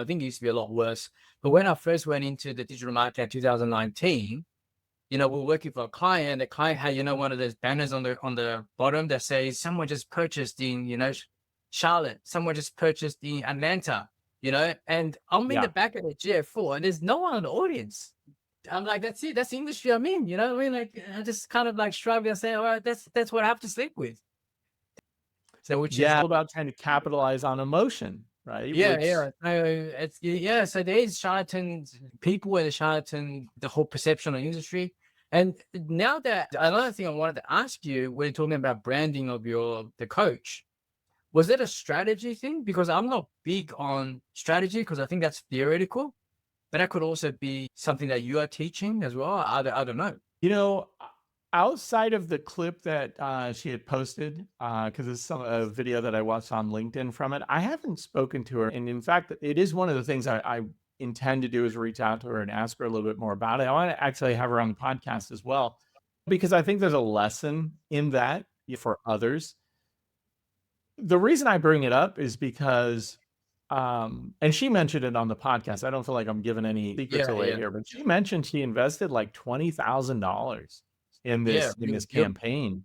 I think it used to be a lot worse. But when I first went into the digital marketing in 2019, we were working for a client. The client had, one of those banners on the bottom that says someone just purchased in, Charlotte, someone just purchased in Atlanta, and I'm in the Yeah. back of the GF4 and there's no one in the audience. I'm like, that's it. That's the industry I'm in. You know what I mean? Like, I just kind of like shrug and say, all right, that's what I have to sleep with. So, which is, Yeah. All about trying to capitalize on emotion, right? yeah, Which, yeah. So it's, yeah. So there is charlatans, people with the charlatan, the whole perception of industry. And now that another thing I wanted to ask you, when you're talking about branding of the coach, was it a strategy thing? Because I'm not big on strategy because I think that's theoretical, but that could also be something that you are teaching as well. I don't know. you know, outside of the clip that she had posted, because it's a video that I watched on LinkedIn from it, I haven't spoken to her. And in fact, it is one of the things I intend to do is reach out to her and ask her a little bit more about it. I want to actually have her on the podcast as well, because I think there's a lesson in that for others. The reason I bring it up is because, and she mentioned it on the podcast. I don't feel like I'm giving any secrets Yeah, away yeah, here, but she mentioned she invested like $20,000 in yeah. this Yep, campaign,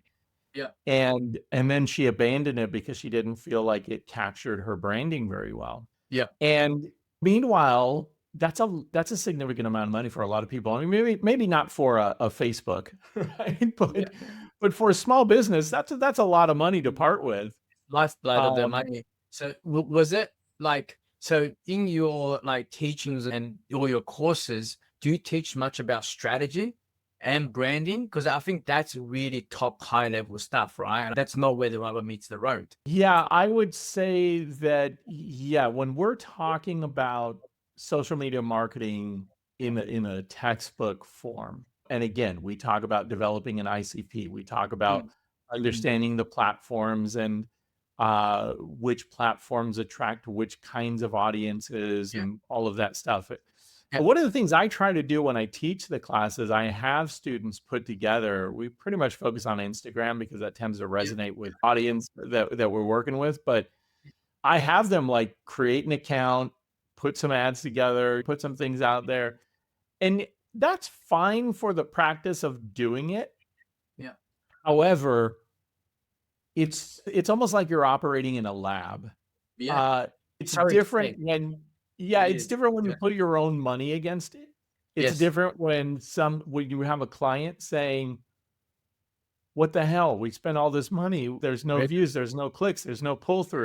yeah, and then she abandoned it because she didn't feel like it captured her branding very well. yeah, And meanwhile, that's a significant amount of money for a lot of people. I mean, maybe not for a Facebook, right? yeah. But for a small business, that's a lot of money to part with. Lifeblood of their Um, money. So was it like, so in your like teachings and all your courses, do you teach much about strategy and branding? Because I think that's really top high level stuff, right? And that's not where the rubber meets the road. Yeah, I would say that, yeah, when we're talking about social media marketing in a textbook form, and again, we talk about developing an ICP, we talk about Mm, mm, understanding the platforms and which platforms attract which kinds of audiences yeah, and all of that stuff. yeah, One of the things I try to do when I teach the classes, I have students put together, we pretty much focus on Instagram because that tends to yeah, resonate with audience that we're working with. But I have them like create an account, put some ads together, put some things out there. And that's fine for the practice of doing it. yeah, However, it's almost like you're operating in a lab. yeah. Uh, it's So different insane. when, yeah, It it's is. different when you Yeah. put your own money against it. It's Yes. different when you have a client saying, "What the hell? We spent all this money. There's no Right. views, there's no clicks, there's no pull through."